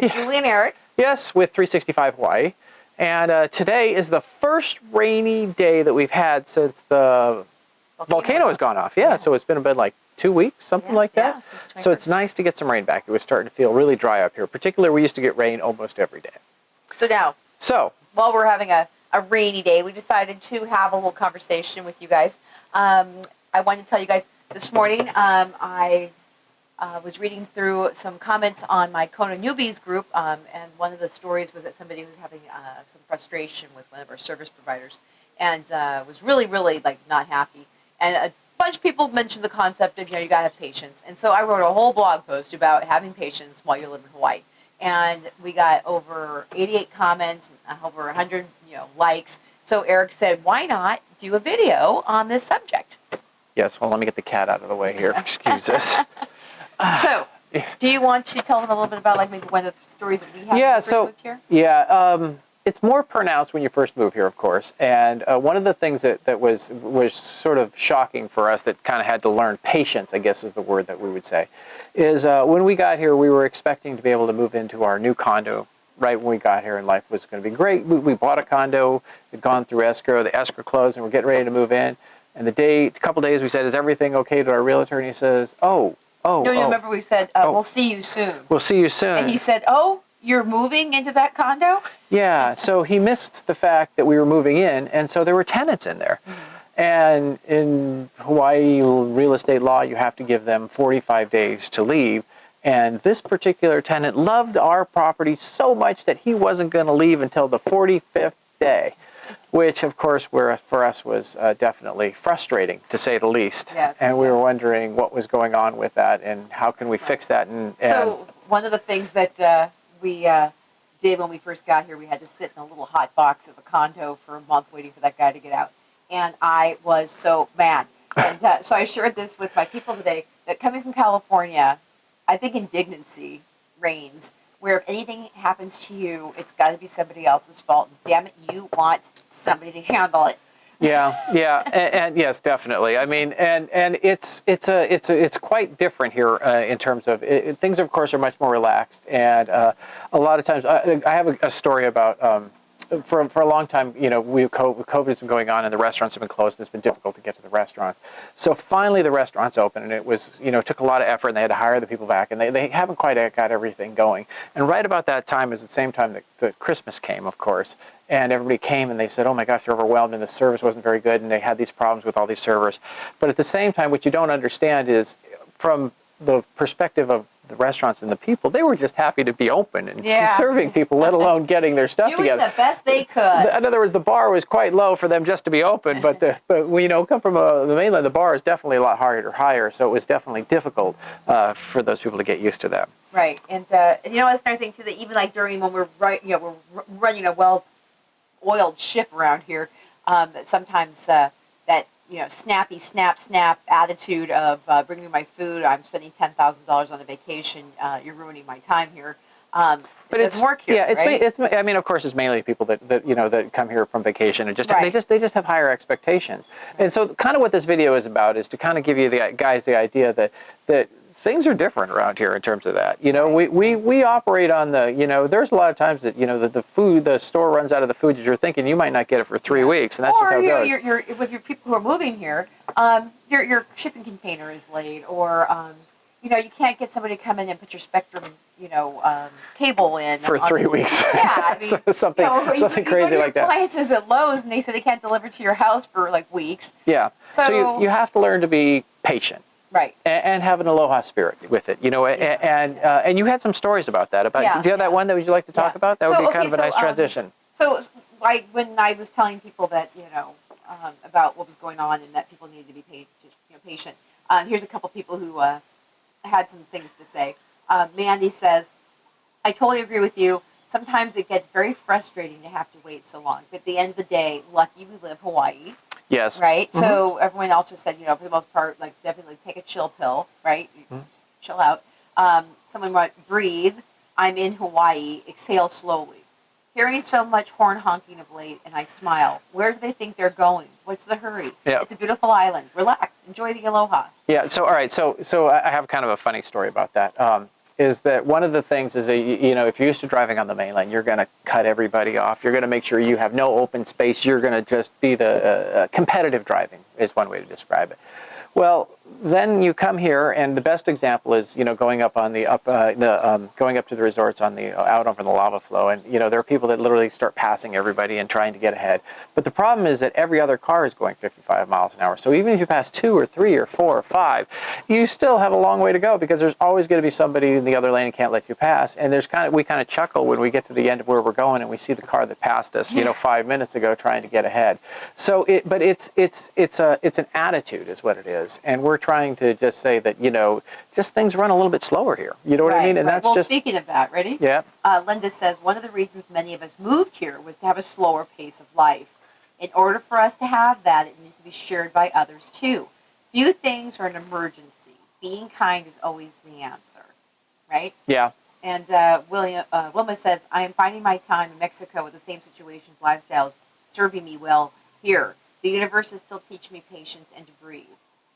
It's Julie and Eric. Yes, with 365 Hawaii. And today is the first rainy day that we've had since the volcano has gone off. Yeah, so it's been about like 2 weeks, something like that. So it's nice to get some rain back. It was starting to feel really dry up here. Particularly, we used to get rain almost every day. So while we're having a rainy day, we decided to have a little conversation with you guys. I wanted to tell you guys this morning, I was reading through some comments on my Condo newbies group, and one of the stories was that somebody was having some frustration with one of our service providers, and was really, really like not happy. And a bunch of people mentioned the concept of, you gotta have patience. And so I wrote a whole blog post about having patience while you live in Hawaii. And we got over 88 comments, over 100, likes. So Eric said, why not do a video on this subject? Yes, well, let me get the cat out of the way here. Excuse us. So, do you want to tell them a little bit about, like, maybe one of the stories that we have when you first moved here? Yeah, it's more pronounced when you first move here, of course. And one of the things that was sort of shocking for us, that kind of had to learn patience, I guess is the word that we would say, is when we got here, we were expecting to be able to move into our new condo right when we got here, and life was going to be great. We bought a condo, we'd gone through escrow, the escrow closed, and we're getting ready to move in. And a couple days, we said, is everything okay, to our realtor? And he says, oh. No, you remember we said, we'll see you soon. We'll see you soon. And he said, oh, you're moving into that condo? Yeah, so he missed the fact that we were moving in, and so there were tenants in there. Mm-hmm. And in Hawaii real estate law, you have to give them 45 days to leave. And this particular tenant loved our property so much that he wasn't going to leave until the 45th day, which, of course, for us was definitely frustrating, to say the least. Yes, and we were wondering what was going on with that and how can we fix that. So one of the things that we did when we first got here, we had to sit in a little hot box of a condo for a month waiting for that guy to get out. And I was so mad. And so I shared this with my people today, that coming from California, I think indignancy reigns, where if anything happens to you, it's got to be somebody else's fault. Damn it, you want somebody to handle it. Yeah, and yes, definitely. I mean, and it's quite different here in terms of things. Of course, are much more relaxed, and a lot of times I have a story about. For a long time, COVID has been going on and the restaurants have been closed and it's been difficult to get to the restaurants. So finally the restaurants opened, and it was, took a lot of effort, and they had to hire the people back, and they haven't quite got everything going. And right about that time is the same time that Christmas came, of course, and everybody came and they said, oh my gosh, they're overwhelmed and the service wasn't very good, and they had these problems with all these servers. But at the same time, what you don't understand is, from the perspective of the restaurants and the people, they were just happy to be open and serving people, let alone getting their stuff Doing together. the best they could. In other words, the bar was quite low for them just to be open, but come from the mainland, the bar is definitely a lot higher, so it was definitely difficult for those people to get used to that. Right, and that's another thing too, that even like during when we're running a well-oiled ship around here, that sometimes that snappy, snap attitude of bringing my food, I'm spending $10,000 on a vacation, you're ruining my time here. But it's work here, right? I mean, of course, it's mainly people that come here from vacation and they just have higher expectations. Right. And so, kind of what this video is about is to kind of give you guys the idea that things are different around here in terms of that. We operate on there's a lot of times that, the store runs out of the food that you're thinking you might not get it for 3 weeks, and that's just how it goes. Or with your people who are moving here, your shipping container is late, or, you can't get somebody to come in and put your Spectrum, cable in. For 3 weeks. Yeah, I mean, something crazy like that. Appliances at Lowe's, and they say they can't deliver to your house for like weeks. Yeah, so you have to learn to be patient. Right. And have an aloha spirit with it, and you had some stories about that. Do you have that one that would you like to talk about? That would be kind of a nice transition. So, when I was telling people that, about what was going on and that people needed to be patient, here's a couple people who had some things to say. Mandy says, I totally agree with you. Sometimes it gets very frustrating to have to wait so long. But at the end of the day, lucky we live Hawaii. Yes. Right? Mm-hmm. So everyone else just said, for the most part, like, definitely take a chill pill, right? Chill out. Someone wrote, breathe. I'm in Hawaii. Exhale slowly. Hearing so much horn honking of late, and I smile. Where do they think they're going? What's the hurry? Yeah. It's a beautiful island. Relax. Enjoy the aloha. Yeah. So, all right. So I have kind of a funny story about that. is that one of the things is that, if you're used to driving on the mainland, you're going to cut everybody off. You're going to make sure you have no open space. You're going to just be the competitive driving is one way to describe it. Well, then you come here, and the best example is, going up on going up to the resorts on the out over the lava flow, and there are people that literally start passing everybody and trying to get ahead. But the problem is that every other car is going 55 miles an hour. So even if you pass 2 or 3 or 4 or 5, you still have a long way to go because there's always going to be somebody in the other lane who can't let you pass. And we kind of chuckle when we get to the end of where we're going and we see the car that passed us, 5 minutes ago trying to get ahead. So it's an attitude is what it is, and we're trying to just say that just things run a little bit slower here. You know what I mean? And that's just speaking of that, ready? Yeah. Linda says one of the reasons many of us moved here was to have a slower pace of life. In order for us to have that, it needs to be shared by others too. Few things are an emergency. Being kind is always the answer, right? Yeah. And Wilma says, I am finding my time in Mexico with the same situations, lifestyles, serving me well here. The universe is still teaching me patience and to breathe,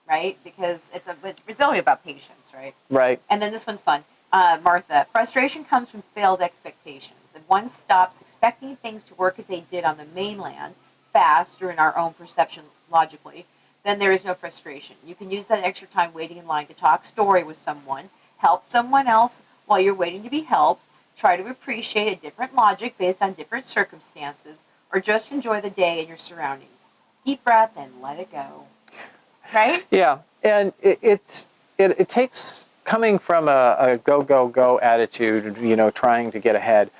right? Because it's only about patience, right? Right. And then this one's fun. Martha, frustration comes from failed expectations. If one stops expecting things to work as they did on the mainland, fast or in our own perception logically, then there is no frustration. You can use that extra time waiting in line to talk story with someone, help someone else while you're waiting to be helped, try to appreciate a different logic based on different circumstances, or just enjoy the day and your surroundings. Deep breath and let it go. Right? Yeah, and it takes coming from a go go go attitude, trying to get ahead.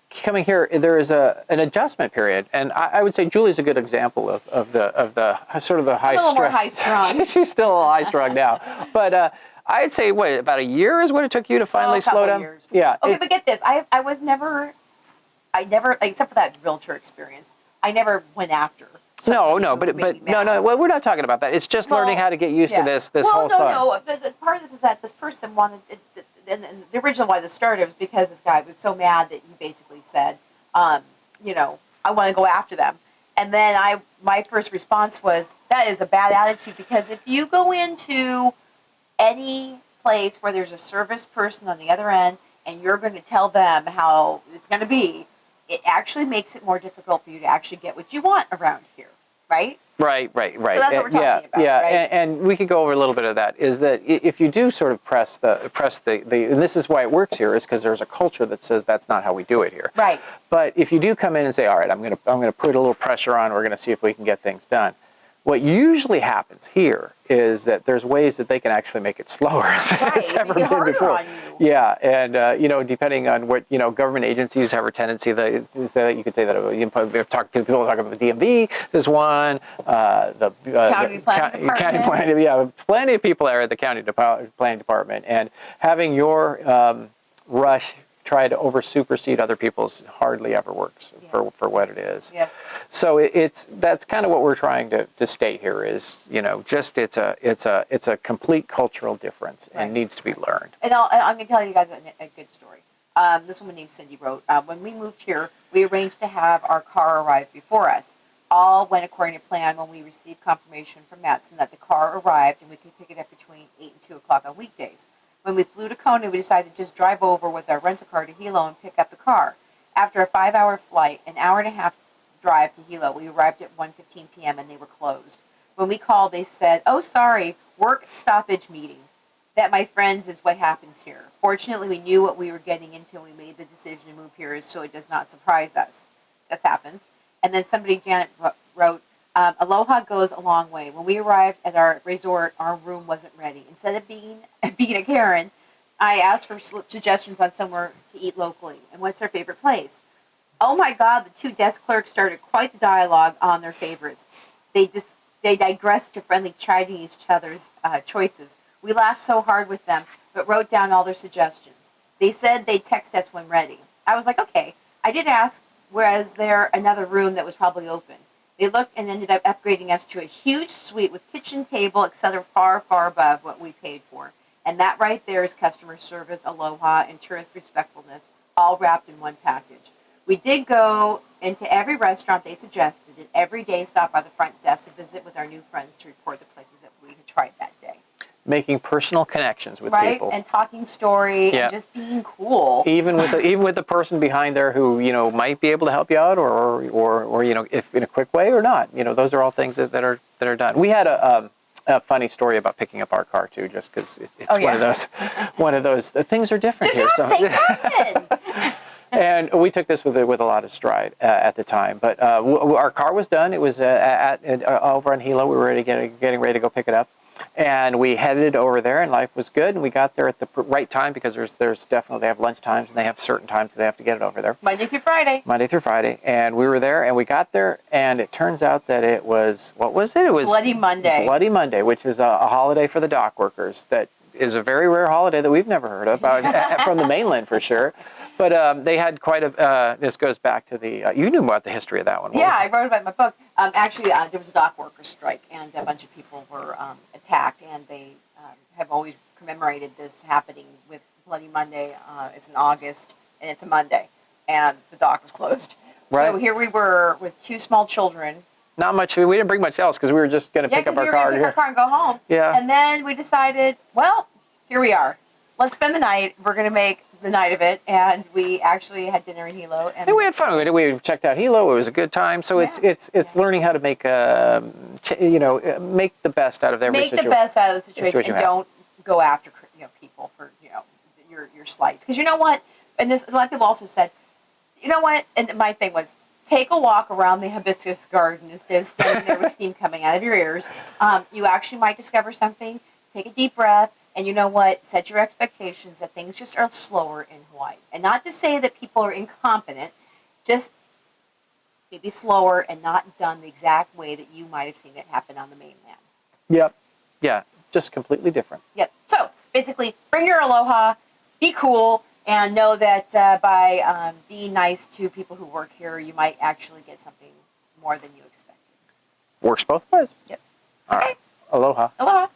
Coming here, there is an adjustment period, and I would say Julie's a good example of the sort of the high stress. More high strung. She's still a little high strung now, but I'd say about a year is what it took you to finally slow down. Years. Yeah. Okay, but get this, I was never, except for that realtor experience, I never went after. No, but no. Well, we're not talking about that. It's just learning how to get used to this whole song. No. But part of this is that this person wanted, and the original why this started was because this guy was so mad that he basically said, I want to go after them. And then my first response was, that is a bad attitude, because if you go into any place where there's a service person on the other end and you're going to tell them how it's going to be, it actually makes it more difficult for you to actually get what you want around here, right? Right. So that's what we're talking about, yeah, right? and we could go over a little bit of that. Is that if you do sort of press the, and this is why it works here, is because there's a culture that says that's not how we do it here. Right. But if you do come in and say, all right, I'm gonna put a little pressure on, we're gonna see if we can get things done. What usually happens here is that there's ways that they can actually make it slower than it's ever been before. Yeah, and depending on what government agencies have a tendency that you could say that we've talked to people talking about the DMV. There's one, the county planning department. Plenty of people are at the county planning department, and having your rush try to supersede other people's hardly ever works for what it is. Yeah. So that's kind of what we're trying to state here is, just it's a complete cultural difference and needs to be learned. And I'm going to tell you guys a good story. This woman named Cindy wrote, when we moved here, we arranged to have our car arrive before us. All went according to plan when we received confirmation from Matson that the car arrived and we could pick it up between 8 and 2 o'clock on weekdays. When we flew to Condo, we decided to just drive over with our rental car to Hilo and pick up the car. After a 5-hour flight, an hour and a half drive to Hilo, we arrived at 1:15 p.m. and they were closed. When we called, they said, "Oh, sorry, work stoppage meeting." That, my friends, is what happens here. Fortunately, we knew what we were getting into when we made the decision to move here, so it does not surprise us. Just happens. And then Janet wrote, Aloha goes a long way. When we arrived at our resort, our room wasn't ready. Instead of being a Karen, I asked for suggestions on somewhere to eat locally. And what's their favorite place? Oh my God, the two desk clerks started quite the dialogue on their favorites. They digressed to friendly chiding each other's choices. We laughed so hard with them, but wrote down all their suggestions. They said they'd text us when ready. I was like, okay. I did ask, was there another room that was probably open? They looked and ended up upgrading us to a huge suite with kitchen table, etc., far, far above what we paid for. And that right there is customer service, aloha, and tourist respectfulness, all wrapped in one package. We did go into every restaurant they suggested, and every day stop by the front desk to visit with our new friends to report the places that we had tried that day. making personal connections with right? people. And talking story Yeah. and just being cool. Even with the person behind there who, you know, might be able to help you out or you know, if in a quick way or not. You know, those are all things that are done. We had a funny story about picking up our car too, just because it's one of those things are different Just here. things happen. And we took this with a lot of stride at the time. But our car was done. It was over on Hilo. We were getting ready to go pick it up. And we headed over there, and life was good. And we got there at the right time because there's definitely, they have lunch times, and they have certain times that they have to get it over there. Monday through Friday. Monday through Friday. And we were there, and we got there, and it turns out that it was, what was it? It was Bloody Monday. Bloody Monday, which is a holiday for the dock workers. That is a very rare holiday that we've never heard of, from the mainland for sure. But they had quite a, this goes back to the, you knew about the history of that one. Yeah, I wrote about it in my book. Actually, there was a dock workers strike, and a bunch of people were attacked, and they have always commemorated this happening with Bloody Monday. It's in August, and it's a Monday, and the dock was closed. Right. So here we were with two small children. Not much, we didn't bring much else because we were just going to pick up our car. Pick our car and go home. Yeah. And then we decided, well, here we are. Let's spend the night. We're going to make the night of it, and we actually had dinner in Hilo. And we had fun. We checked out Hilo. It was a good time. So it's learning how to make you know, make the best out of every situation. Make the best out of the situation, and don't go after people for your slights. Because you know what, and this, a lot of people also said, you know what, and my thing was, take a walk around the hibiscus garden instead of standing there with steam coming out of your ears. You actually might discover something. Take a deep breath. And you know what? Set your expectations that things just are slower in Hawaii. And not to say that people are incompetent, just maybe slower and not done the exact way that you might have seen it happen on the mainland. Yep. Yeah. Just completely different. Yep. So basically, bring your aloha, be cool, and know that by being nice to people who work here, you might actually get something more than you expected. Works both ways. Yep. All right. Aloha. Aloha.